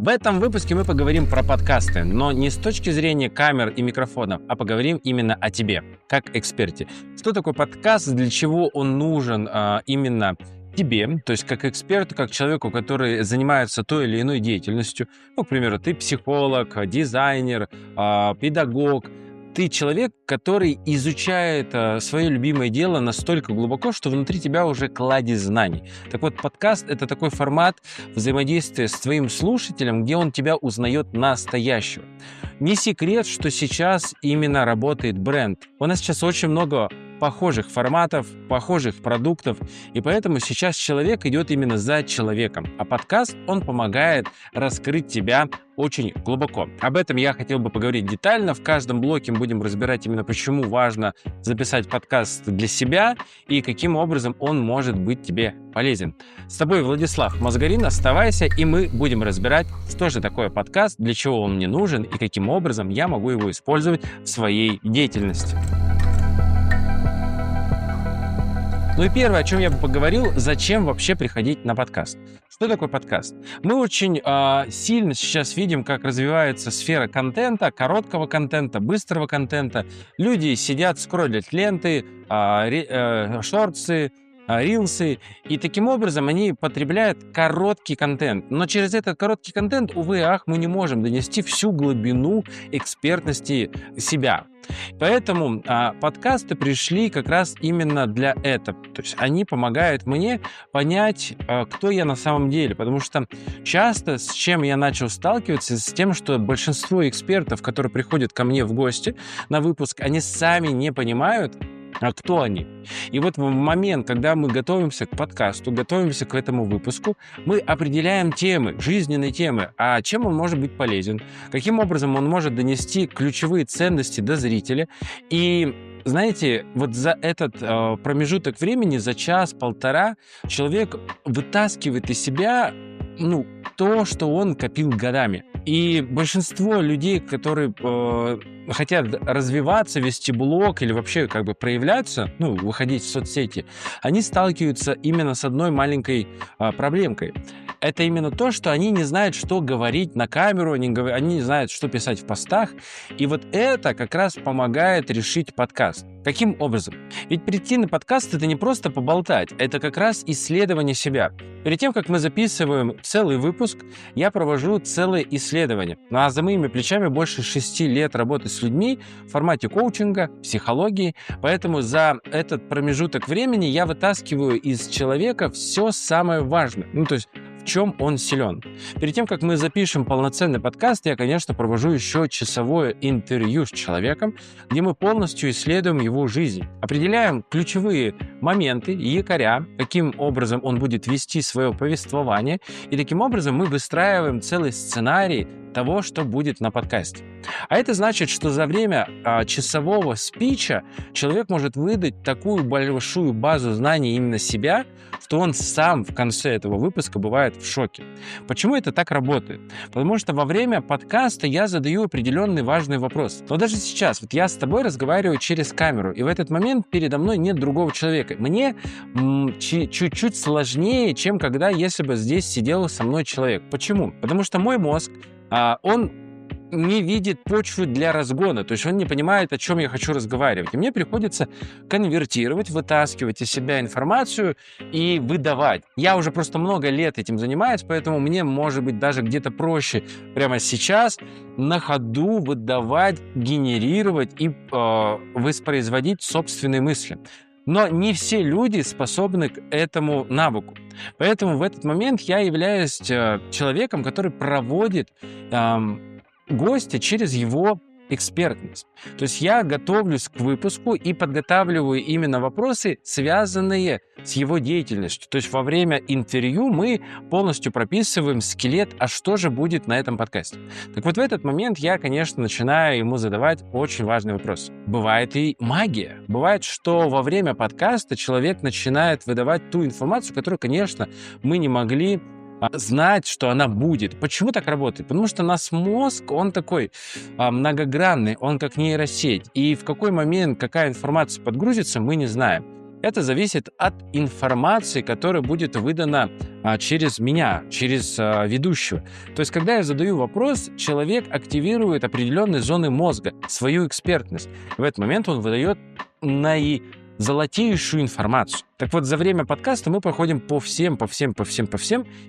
В этом выпуске мы поговорим про подкасты, но не с точки зрения камер и микрофонов, а поговорим именно о тебе, как эксперте. Что такое подкаст, для чего он нужен именно тебе, то есть как эксперту, как человеку, который занимается той или иной деятельностью. Ну, к примеру, ты психолог, дизайнер, педагог. Ты человек, который изучает свое любимое дело настолько глубоко, что внутри тебя уже кладезь знаний. Так вот, подкаст — это такой формат взаимодействия с твоим слушателем, где он тебя узнает настоящего. Не секрет, что сейчас именно работает бренд. У нас сейчас очень много похожих форматов, похожих продуктов, и поэтому сейчас человек идет именно за человеком. А подкаст, он помогает раскрыть тебя очень глубоко. Об этом я хотел бы поговорить детально. В каждом блоке мы будем разбирать именно, почему важно записать подкаст для себя и каким образом он может быть тебе полезен. С тобой Владислав Мозгарин. Оставайся, и мы будем разбирать, что же такое подкаст, для чего он мне нужен и каким образом я могу его использовать в своей деятельности. Ну и первое, о чем я бы поговорил, зачем вообще приходить на подкаст. Что такое подкаст? Мы очень сильно сейчас видим, как развивается сфера контента, короткого контента, быстрого контента. Люди сидят, скроллят ленты, шортсы, рилсы, и таким образом они потребляют короткий контент. Но через этот короткий контент, увы и ах, мы не можем донести всю глубину экспертности себя. Поэтому подкасты пришли как раз именно для этого. То есть они помогают мне понять, кто я на самом деле. Потому что часто с чем я начал сталкиваться, с тем, что большинство экспертов, которые приходят ко мне в гости на выпуск, они сами не понимают, кто они. И вот в момент, когда мы готовимся к подкасту, готовимся к этому выпуску, мы определяем темы, жизненные темы, а чем он может быть полезен, каким образом он может донести ключевые ценности до зрителя. И знаете, вот за этот промежуток времени, за час-полтора, человек вытаскивает из себя то, что он копил годами. И большинство людей, которые хотят развиваться, вести блог или вообще проявляться, выходить в соцсети, они сталкиваются именно с одной маленькой проблемкой. Это именно то, что они не знают, что говорить на камеру, они не знают, что писать в постах. И вот это как раз помогает решить подкаст. Каким образом? Ведь прийти на подкаст — это не просто поболтать, это как раз исследование себя. Перед тем, как мы записываем целый выпуск, я провожу целое исследование. А за моими плечами больше 6 лет работы с людьми в формате коучинга, психологии. Поэтому за этот промежуток времени я вытаскиваю из человека все самое важное. То есть в чем он силен. Перед тем, как мы запишем полноценный подкаст, я, конечно, провожу еще часовое интервью с человеком, где мы полностью исследуем его жизнь, определяем ключевые моменты, якоря, каким образом он будет вести свое повествование, и таким образом мы выстраиваем целый сценарий того, что будет на подкасте. А это значит, что за время часового спича человек может выдать такую большую базу знаний именно себя, что он сам в конце этого выпуска бывает в шоке. Почему это так работает? Потому что во время подкаста я задаю определенный важный вопрос. Но даже сейчас, вот я с тобой разговариваю через камеру, и в этот момент передо мной нет другого человека. Мне чуть-чуть сложнее, чем если бы здесь сидел со мной человек. Почему? Потому что мой мозг, он не видит почву для разгона, то есть он не понимает, о чем я хочу разговаривать. И мне приходится конвертировать, вытаскивать из себя информацию и выдавать. Я уже просто много лет этим занимаюсь, поэтому мне, может быть, даже где-то проще прямо сейчас на ходу выдавать, генерировать и воспроизводить собственные мысли. Но не все люди способны к этому навыку. Поэтому в этот момент я являюсь человеком, который проводит гостя через его экспертность. То есть я готовлюсь к выпуску и подготавливаю именно вопросы, связанные с его деятельностью. То есть во время интервью мы полностью прописываем скелет, а что же будет на этом подкасте. Так вот в этот момент я, конечно, начинаю ему задавать очень важный вопрос. Бывает и магия. Бывает, что во время подкаста человек начинает выдавать ту информацию, которую, конечно, мы не могли знать, что она будет. Почему так работает? Потому что наш мозг, он такой многогранный, он как нейросеть. И в какой момент какая информация подгрузится, мы не знаем. Это зависит от информации, которая будет выдана через меня, через ведущего. То есть, когда я задаю вопрос, человек активирует определенные зоны мозга, свою экспертность. В этот момент он выдает наизолотейшую информацию. Так вот, за время подкаста мы проходим по всем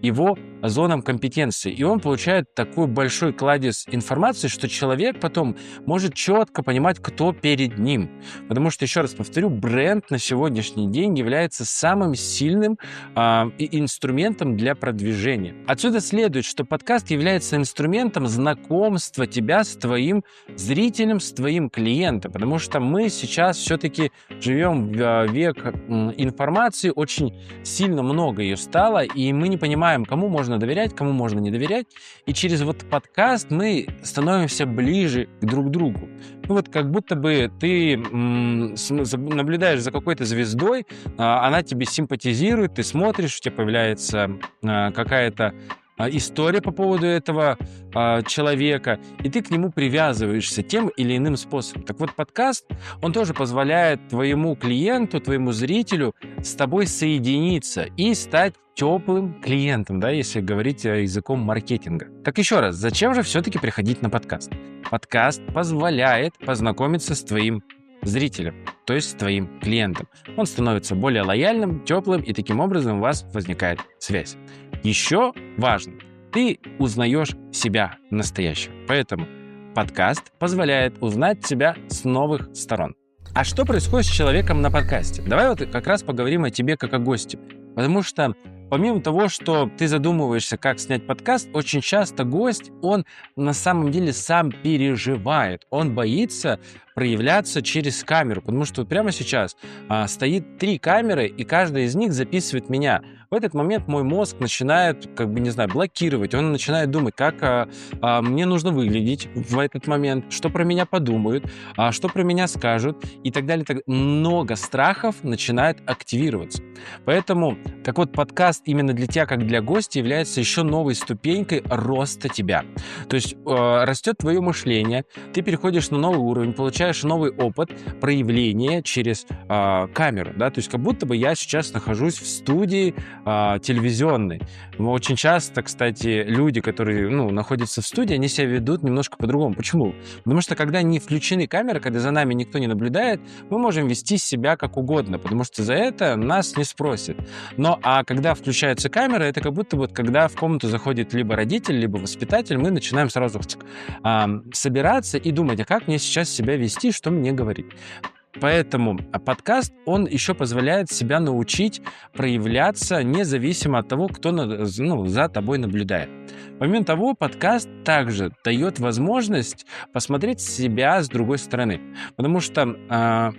его зонам компетенции. И он получает такой большой кладезь информации, что человек потом может четко понимать, кто перед ним. Потому что, еще раз повторю, бренд на сегодняшний день является самым сильным инструментом для продвижения. Отсюда следует, что подкаст является инструментом знакомства тебя с твоим зрителем, с твоим клиентом. Потому что мы сейчас все-таки живем в век информации, очень сильно много ее стало, и мы не понимаем, кому можно доверять, кому можно не доверять. И через вот подкаст мы становимся ближе друг к другу. Ну вот как будто бы ты наблюдаешь за какой-то звездой, она тебе симпатизирует, ты смотришь, у тебя появляется какая-то история по поводу этого человека, и ты к нему привязываешься тем или иным способом. Так вот, подкаст, он тоже позволяет твоему клиенту, твоему зрителю с тобой соединиться и стать теплым клиентом, да, если говорить языком маркетинга. Так еще раз, зачем же все-таки приходить на подкаст? Подкаст позволяет познакомиться с твоим зрителем, то есть с твоим клиентом. Он становится более лояльным, теплым, и таким образом у вас возникает связь. Еще важно, ты узнаешь себя настоящего. Поэтому подкаст позволяет узнать себя с новых сторон. А что происходит с человеком на подкасте? Давай вот как раз поговорим о тебе как о госте. Потому что помимо того, что ты задумываешься, как снять подкаст, очень часто гость, он на самом деле сам переживает. Он боится проявляться через камеру, потому что вот прямо сейчас стоит 3 камеры, и каждая из них записывает меня. В этот момент мой мозг начинает, блокировать. Он начинает думать, как мне нужно выглядеть в этот момент, что про меня подумают, что про меня скажут и так далее. Много страхов начинает активироваться. Поэтому, так вот, подкаст именно для тебя, как для гостя, является еще новой ступенькой роста тебя. То есть растет твое мышление, ты переходишь на новый уровень, получаешь новый опыт проявления через камеру, да, то есть как будто бы я сейчас нахожусь в студии телевизионной. Очень часто, кстати, люди, которые, находятся в студии, они себя ведут немножко по-другому. Почему? Потому что когда не включены камеры, когда за нами никто не наблюдает, мы можем вести себя как угодно, потому что за это нас не спросят. А когда включается камера, это как будто вот когда в комнату заходит либо родитель, либо воспитатель, мы начинаем сразу собираться и думать, а как мне сейчас себя вести, что мне говорить. Поэтому подкаст, он еще позволяет себя научить проявляться независимо от того, кто за тобой наблюдает. Помимо того, подкаст также дает возможность посмотреть себя с другой стороны. Потому что,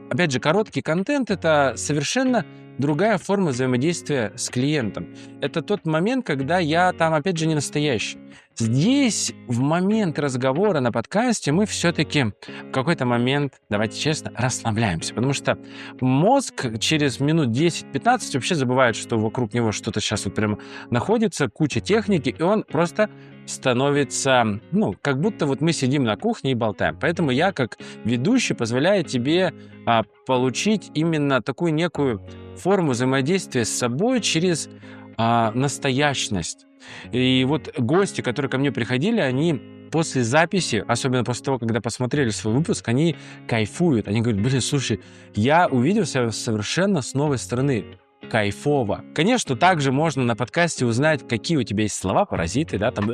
опять же, короткий контент — это совершенно другая форма взаимодействия с клиентом. Это тот момент, когда я там, опять же, не настоящий. Здесь, в момент разговора на подкасте, мы все-таки в какой-то момент, давайте честно, расслабляемся. Потому что мозг через минут 10-15 вообще забывает, что вокруг него что-то сейчас вот прямо находится, куча техники, и он просто становится, как будто вот мы сидим на кухне и болтаем. Поэтому я, как ведущий, позволяю тебе получить именно такую некую форму взаимодействия с собой через настоящность. И вот гости, которые ко мне приходили, они после записи, особенно после того, когда посмотрели свой выпуск, они кайфуют. Они говорят, слушай, я увидел себя совершенно с новой стороны. Кайфово. Конечно, также можно на подкасте узнать, какие у тебя есть слова-паразиты, да, там...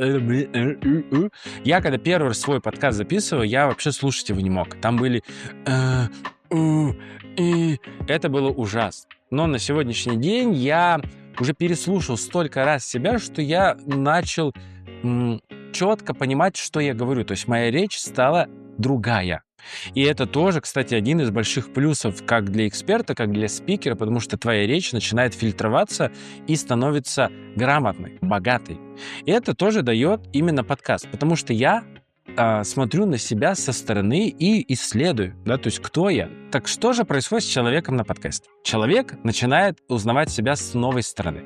Я, когда первый раз свой подкаст записывал, я вообще слушать его не мог. Там были... Это было ужасно. Но на сегодняшний день я уже переслушал столько раз себя, что я начал четко понимать, что я говорю. То есть моя речь стала другая. И это тоже, кстати, один из больших плюсов как для эксперта, как для спикера, потому что твоя речь начинает фильтроваться и становится грамотной, богатой. И это тоже дает именно подкаст, потому что я смотрю на себя со стороны и исследую, да, то есть кто я. Так что же происходит с человеком на подкасте? Человек начинает узнавать себя с новой стороны.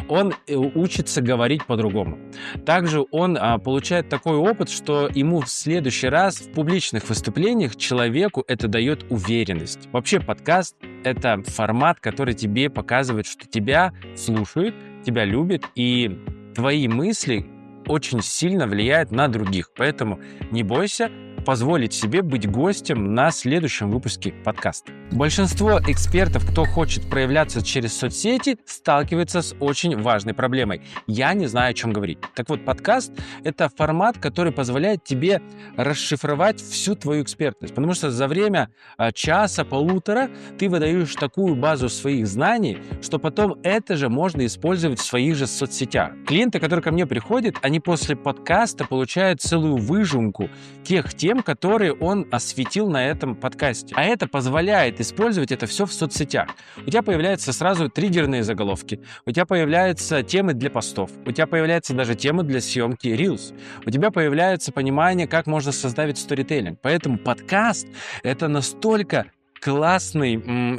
Он учится говорить по-другому. Также он получает такой опыт, что ему в следующий раз в публичных выступлениях человеку это дает уверенность. Вообще подкаст — это формат, который тебе показывает, что тебя слушают, тебя любят, и твои мысли очень сильно влияют на других. Поэтому не бойся позволить себе быть гостем на следующем выпуске подкаста. Большинство экспертов, кто хочет проявляться через соцсети, сталкивается с очень важной проблемой. Я не знаю, о чем говорить. Так вот, подкаст — это формат, который позволяет тебе расшифровать всю твою экспертность, потому что за время часа-полутора ты выдаешь такую базу своих знаний, что потом это же можно использовать в своих же соцсетях. Клиенты, которые ко мне приходят, они после подкаста получают целую выжимку тех тем, которые он осветил на этом подкасте. А это позволяет использовать это все в соцсетях. У тебя появляются сразу триггерные заголовки, у тебя появляются темы для постов, у тебя появляются даже темы для съемки Reels, у тебя появляется понимание, как можно создать сторителлинг. Поэтому подкаст — это настолько классный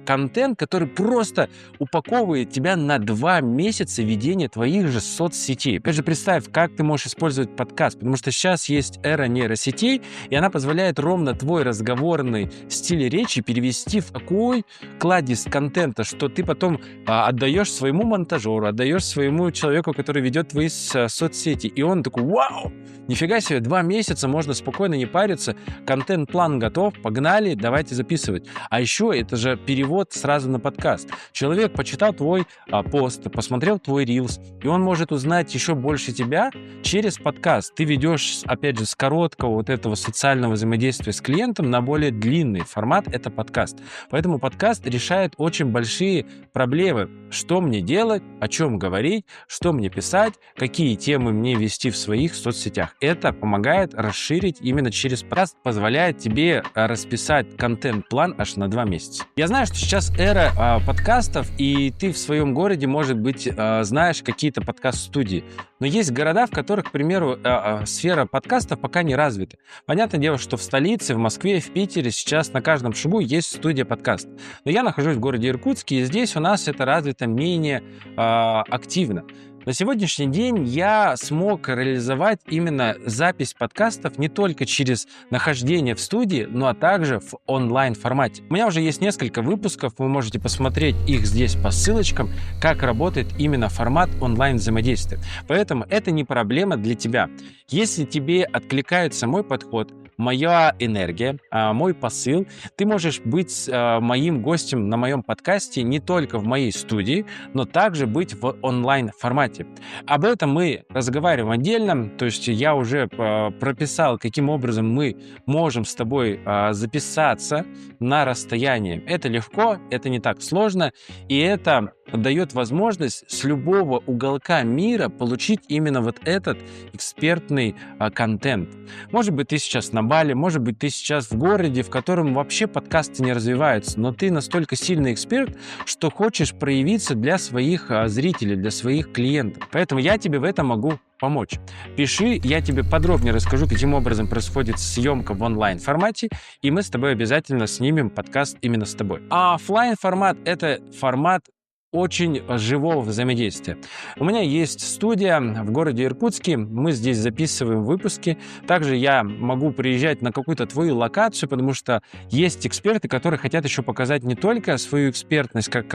контент, который просто упаковывает тебя на 2 месяца ведения твоих же соцсетей. Опять же, представь, как ты можешь использовать подкаст, потому что сейчас есть эра нейросетей, и она позволяет ровно твой разговорный стиль речи перевести в такой кладезь контента, что ты потом отдаешь своему монтажеру, отдаешь своему человеку, который ведет твои соцсети, и он такой: вау, нифига себе, 2 месяца, можно спокойно не париться, контент-план готов, погнали, давайте записывать. А еще это же перевод сразу на подкаст. Человек почитал твой пост, посмотрел твой Reels, и он может узнать еще больше тебя через подкаст. Ты ведешь, опять же, с короткого вот этого социального взаимодействия с клиентом на более длинный формат — это подкаст. Поэтому подкаст решает очень большие проблемы. Что мне делать, о чем говорить, что мне писать, какие темы мне вести в своих соцсетях. Это помогает расширить именно через подкаст, позволяет тебе расписать контент-план аж на 2 месяца. Я знаю, что сейчас эра подкастов, и ты в своем городе, может быть, знаешь какие-то подкаст-студии. Но есть города, в которых, к примеру, сфера подкастов пока не развита. Понятное дело, что в столице, в Москве, в Питере сейчас на каждом шагу есть студия подкаст. Но я нахожусь в городе Иркутске, и здесь у нас это развито менее активно. На сегодняшний день я смог реализовать именно запись подкастов не только через нахождение в студии, но а также в онлайн-формате. У меня уже есть несколько выпусков, вы можете посмотреть их здесь по ссылочкам, как работает именно формат онлайн-взаимодействия. Поэтому это не проблема для тебя. Если тебе откликается мой подход, моя энергия, мой посыл, ты можешь быть моим гостем на моем подкасте не только в моей студии, но также быть в онлайн-формате. Об этом мы разговариваем отдельно, то есть я уже прописал, каким образом мы можем с тобой записаться на расстоянии. Это легко, это не так сложно, и это дает возможность с любого уголка мира получить именно вот этот экспертный контент. Может быть, ты сейчас на Бали, может быть, ты сейчас в городе, в котором вообще подкасты не развиваются, но ты настолько сильный эксперт, что хочешь проявиться для своих зрителей, для своих клиентов. Поэтому я тебе в этом могу помочь. Пиши, я тебе подробнее расскажу, каким образом происходит съемка в онлайн-формате, и мы с тобой обязательно снимем подкаст именно с тобой. А офлайн-формат — это формат очень живого взаимодействия. У меня есть студия в городе Иркутске, мы здесь записываем выпуски. Также я могу приезжать на какую-то твою локацию, потому что есть эксперты, которые хотят еще показать не только свою экспертность как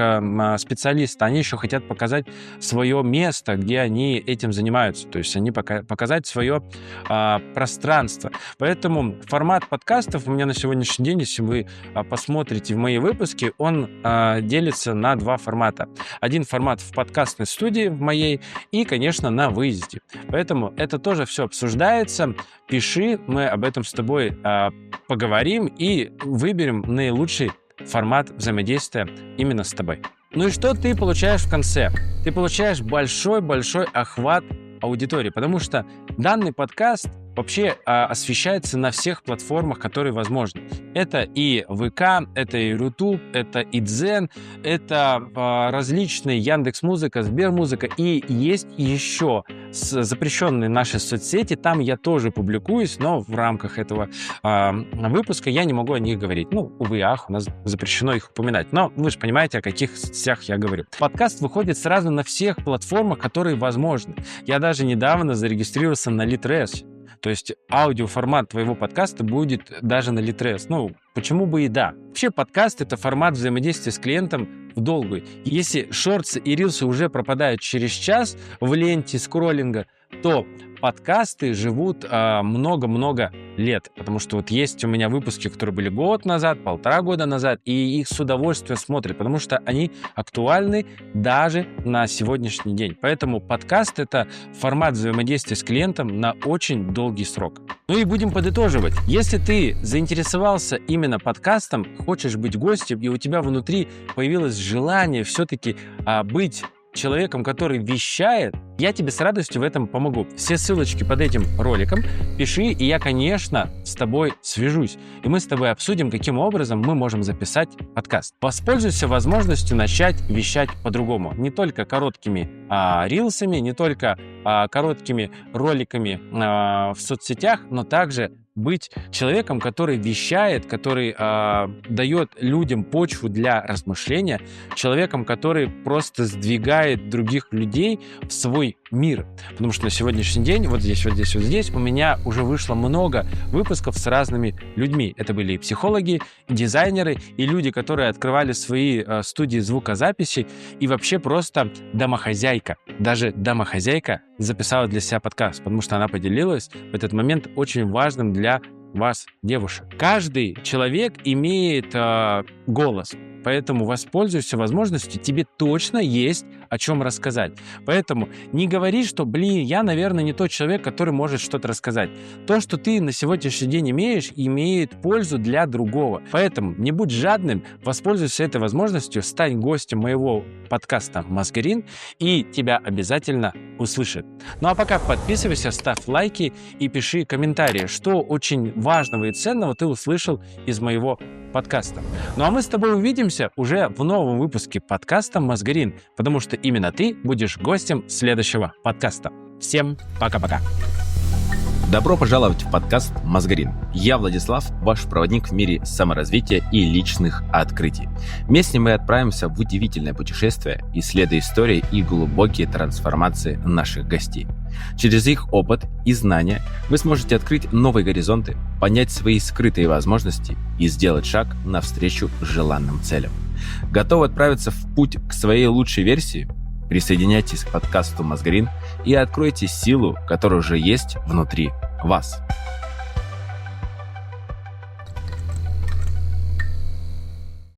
специалиста, они еще хотят показать свое место, где они этим занимаются, то есть они показать свое пространство. Поэтому формат подкастов у меня на сегодняшний день, если вы посмотрите в мои выпуски, он делится на 2 формата. Один формат в подкастной студии в моей и, конечно, на выезде. Поэтому это тоже все обсуждается. Пиши, мы об этом с тобой поговорим и выберем наилучший формат взаимодействия именно с тобой. Ну и что ты получаешь в конце? Ты получаешь большой-большой охват аудитории, потому что данный подкаст вообще освещается на всех платформах, которые возможны. Это и ВК, это и YouTube, это и Дзен, это различные Яндекс.Музыка, Сбермузыка, и есть еще запрещенные наши соцсети, там я тоже публикуюсь, но в рамках этого выпуска я не могу о них говорить. Ну, увы, ах, у нас запрещено их упоминать, но вы же понимаете, о каких соцсетях я говорю. Подкаст выходит сразу на всех платформах, которые возможны. Я даже недавно зарегистрировался на Litres. То есть аудиоформат твоего подкаста будет даже на Litres. Ну, почему бы и да. Вообще подкаст — это формат взаимодействия с клиентом в долгую. Если шортсы и рилсы уже пропадают через час в ленте скроллинга, то подкасты живут много-много лет. Потому что вот есть у меня выпуски, которые были год назад, 1,5 года назад, и их с удовольствием смотрят, потому что они актуальны даже на сегодняшний день. Поэтому подкаст — это формат взаимодействия с клиентом на очень долгий срок. Ну и будем подытоживать. Если ты заинтересовался именно подкастом, хочешь быть гостем, и у тебя внутри появилось желание все-таки быть человеком, который вещает, я тебе с радостью в этом помогу. Все ссылочки под этим роликом пиши, и я, конечно, с тобой свяжусь. И мы с тобой обсудим, каким образом мы можем записать подкаст. Воспользуйся возможностью начать вещать по-другому. Не только короткими рилсами, не только короткими роликами в соцсетях, но также быть человеком, который вещает, который дает людям почву для размышления, человеком, который просто сдвигает других людей в свой мир. Потому что на сегодняшний день, вот здесь, у меня уже вышло много выпусков с разными людьми. Это были и психологи, и дизайнеры, и люди, которые открывали свои студии звукозаписи, и вообще просто домохозяйка. Даже домохозяйка записала для себя подкаст, потому что она поделилась в этот момент очень важным для вас, девушек. Каждый человек имеет голос, поэтому воспользуйся возможностью, тебе точно есть о чем рассказать. Поэтому не говори, что, я, наверное, не тот человек, который может что-то рассказать. То, что ты на сегодняшний день имеешь, имеет пользу для другого. Поэтому не будь жадным, воспользуйся этой возможностью, стань гостем моего подкаста «Мозгарин», и тебя обязательно услышат. Ну а пока подписывайся, ставь лайки и пиши комментарии, что очень важного и ценного ты услышал из моего подкаста. Ну а мы с тобой увидимся уже в новом выпуске подкаста «Мозгарин», потому что именно ты будешь гостем следующего подкаста. Всем пока-пока. Добро пожаловать в подкаст «Мозгарин». Я Владислав, ваш проводник в мире саморазвития и личных открытий. Вместе мы отправимся в удивительное путешествие, исследуя истории и глубокие трансформации наших гостей. Через их опыт и знания вы сможете открыть новые горизонты, понять свои скрытые возможности и сделать шаг навстречу желанным целям. Готовы отправиться в путь к своей лучшей версии? Присоединяйтесь к подкасту «Мозгарин» и откройте силу, которая уже есть внутри вас.